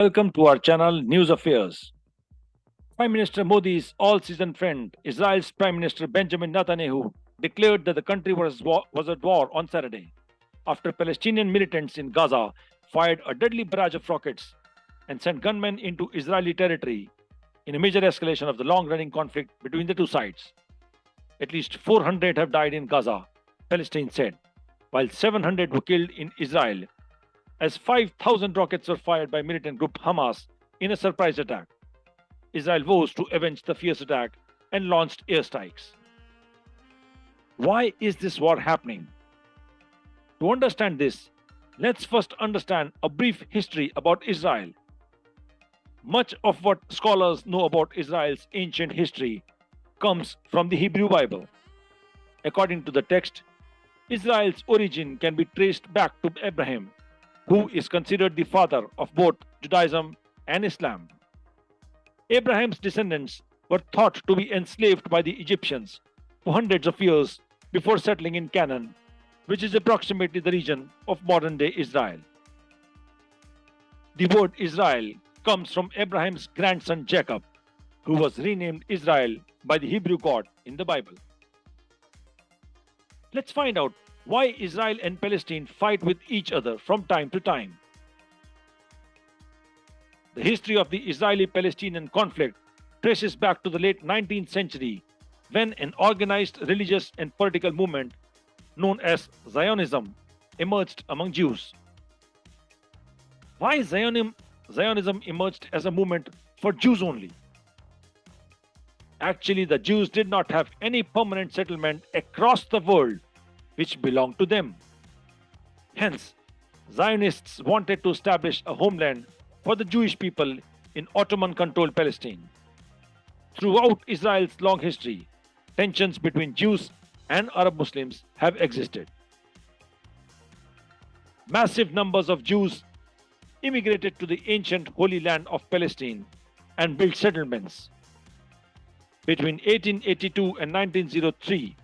Welcome to our channel News Affairs. Prime Minister Modi's all-season friend, Israel's Prime Minister Benjamin Netanyahu, declared that the country was at war on Saturday after Palestinian militants in Gaza fired a deadly barrage of rockets and sent gunmen into Israeli territory in a major escalation of the long-running conflict between the two sides. At least 400 have died in Gaza, Palestine said, while 700 were killed in Israel, as 5,000 rockets were fired by militant group Hamas in a surprise attack. Israel vows to avenge the fierce attack and launched airstrikes. Why is this war happening? To understand this, let's first understand a brief history about Israel. Much of what scholars know about Israel's ancient history comes from the Hebrew Bible. According to the text, Israel's origin can be traced back to Abraham, who is considered the father of both Judaism and Islam. Abraham's descendants were thought to be enslaved by the Egyptians for hundreds of years before settling in Canaan, which is approximately the region of modern-day Israel. The word Israel comes from Abraham's grandson Jacob, who was renamed Israel by the Hebrew God in the Bible. Let's find out why Israel and Palestine fight with each other from time to time. The history of the Israeli-Palestinian conflict traces back to the late 19th century when an organized religious and political movement known as Zionism emerged among Jews. Why Zionism emerged as a movement for Jews only? Actually, the Jews did not have any permanent settlement across the world which belonged to them. Hence, Zionists wanted to establish a homeland for the Jewish people in Ottoman-controlled Palestine. Throughout Israel's long history, tensions between Jews and Arab Muslims have existed. Massive numbers of Jews immigrated to the ancient Holy Land of Palestine and built settlements. Between 1882 and 1903,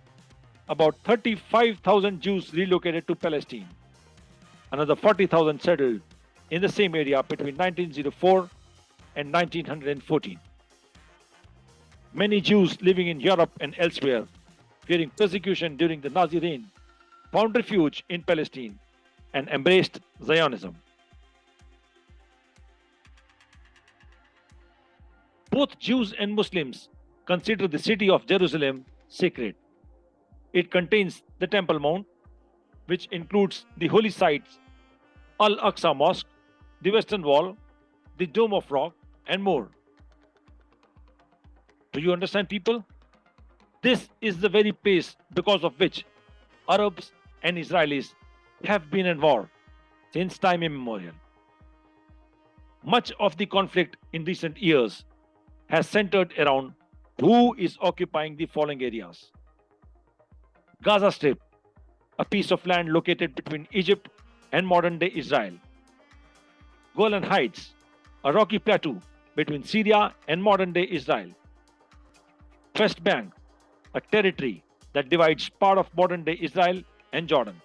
about 35,000 Jews relocated to Palestine. Another 40,000 settled in the same area between 1904 and 1914. Many Jews living in Europe and elsewhere, fearing persecution during the Nazi reign, found refuge in Palestine and embraced Zionism. Both Jews and Muslims consider the city of Jerusalem sacred. It contains the Temple Mount, which includes the holy sites, al-Aqsa Mosque, the Western Wall, the Dome of Rock, and more. Do you understand, people? This is the very place because of which Arabs and Israelis have been at war since time immemorial. Much of the conflict in recent years has centered around who is occupying the following areas: Gaza Strip, a piece of land located between Egypt and modern-day Israel; Golan Heights, a rocky plateau between Syria and modern-day Israel; West Bank, a territory that divides part of modern-day Israel and Jordan.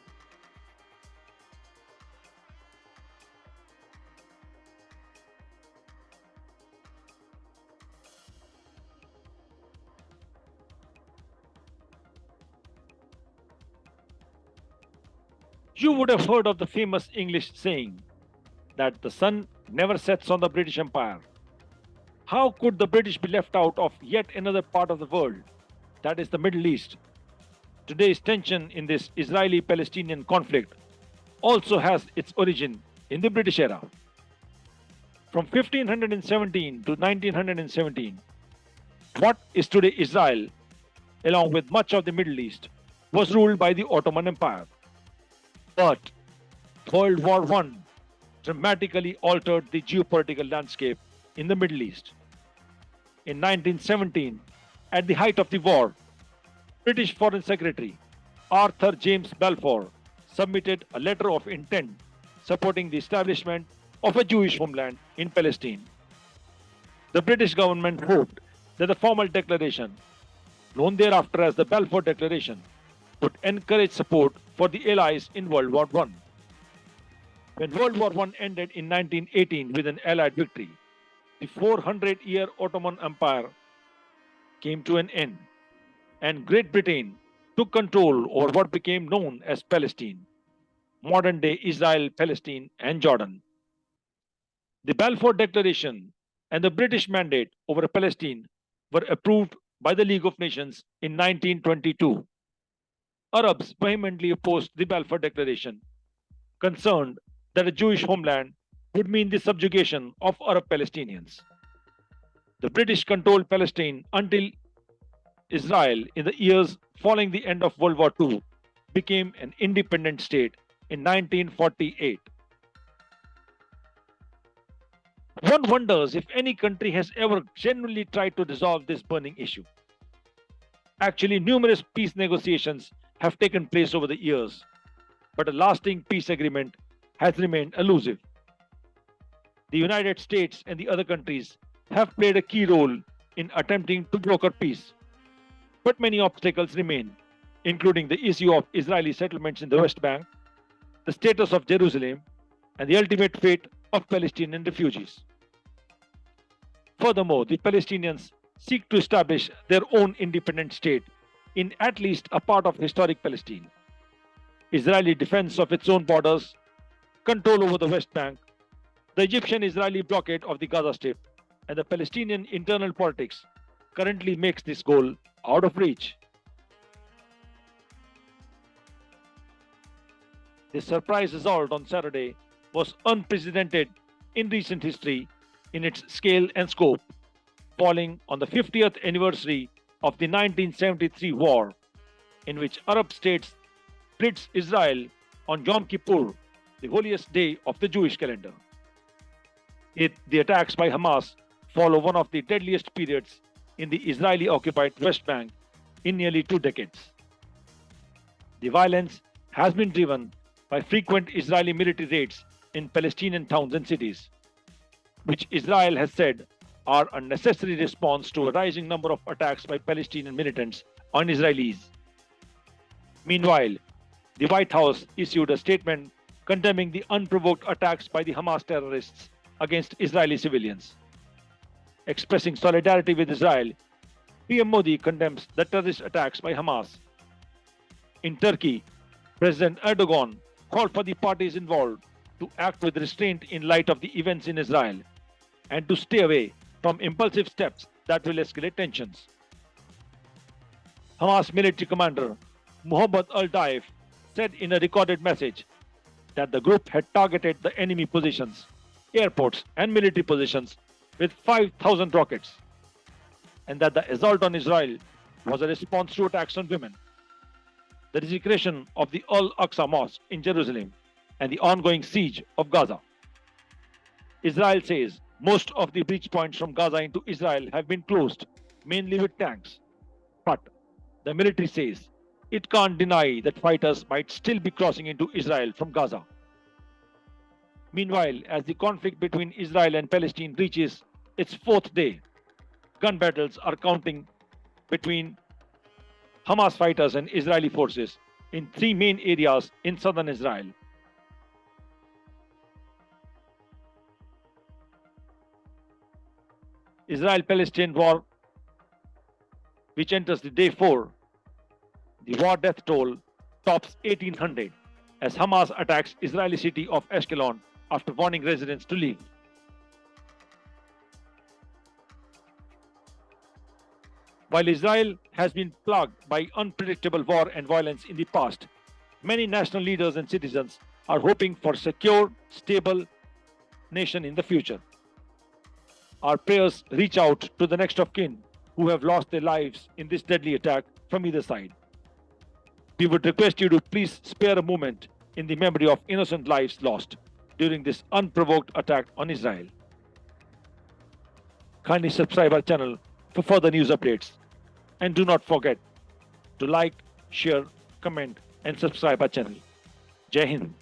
You would have heard of the famous English saying that the sun never sets on the British Empire. How could the British be left out of yet another part of the world, that is the Middle East? Today's tension in this Israeli-Palestinian conflict also has its origin in the British era. From 1517 to 1917, what is today Israel, along with much of the Middle East, was ruled by the Ottoman Empire. But World War I dramatically altered the geopolitical landscape in the Middle East. In 1917, at the height of the war, British Foreign Secretary Arthur James Balfour submitted a letter of intent supporting the establishment of a Jewish homeland in Palestine. The British government hoped that the formal declaration, known thereafter as the Balfour Declaration, would encourage support for the Allies in World War I. When World War I ended in 1918 with an Allied victory, the 400-year Ottoman Empire came to an end, and Great Britain took control over what became known as Palestine, modern day Israel, Palestine, and Jordan. The Balfour Declaration and the British Mandate over Palestine were approved by the League of Nations in 1922. Arabs vehemently opposed the Balfour Declaration, concerned that a Jewish homeland would mean the subjugation of Arab Palestinians. The British controlled Palestine until Israel, in the years following the end of World War II, became an independent state in 1948. One wonders if any country has ever genuinely tried to resolve this burning issue. Actually, numerous peace negotiations have taken place over the years, but a lasting peace agreement has remained elusive. The United States and the other countries have played a key role in attempting to broker peace, but many obstacles remain, including the issue of Israeli settlements in the West Bank, the status of Jerusalem, and the ultimate fate of Palestinian refugees. Furthermore, the Palestinians seek to establish their own independent state in at least a part of historic Palestine. Israeli defense of its own borders, control over the West Bank, the Egyptian-Israeli blockade of the Gaza Strip, and the Palestinian internal politics currently makes this goal out of reach. The surprise result on Saturday was unprecedented in recent history in its scale and scope, falling on the 50th anniversary of the 1973 war, in which Arab states blitzed Israel on Yom Kippur, the holiest day of the Jewish calendar. The attacks by Hamas follow one of the deadliest periods in the Israeli-occupied West Bank in nearly 2 decades. The violence has been driven by frequent Israeli military raids in Palestinian towns and cities, which Israel has said are a necessary response to a rising number of attacks by Palestinian militants on Israelis. Meanwhile, the White House issued a statement condemning the unprovoked attacks by the Hamas terrorists against Israeli civilians. Expressing solidarity with Israel, PM Modi condemns the terrorist attacks by Hamas. In Turkey, President Erdogan called for the parties involved to act with restraint in light of the events in Israel and to stay away from impulsive steps that will escalate tensions. Hamas military commander Mohammed al-Daif said in a recorded message that the group had targeted the enemy positions, airports, and military positions with 5,000 rockets, and that the assault on Israel was a response to attacks on women. The desecration of the al-Aqsa mosque in Jerusalem and the ongoing siege of Gaza. Israel says most of the breach points from Gaza into Israel have been closed, mainly with tanks. But the military says it can't deny that fighters might still be crossing into Israel from Gaza. Meanwhile, as the conflict between Israel and Palestine reaches its 4th day, gun battles are counting between Hamas fighters and Israeli forces in 3 main areas in southern Israel. Israel-Palestine war, which enters the day 4, the war death toll tops 1,800 as Hamas attacks Israeli city of Ashkelon after warning residents to leave. While Israel has been plagued by unpredictable war and violence in the past, many national leaders and citizens are hoping for a secure, stable nation in the future. Our prayers reach out to the next of kin who have lost their lives in this deadly attack from either side. We would request you to please spare a moment in the memory of innocent lives lost during this unprovoked attack on Israel. Kindly subscribe our channel for further news updates, and do not forget to like, share, comment and subscribe our channel. Jai Hind.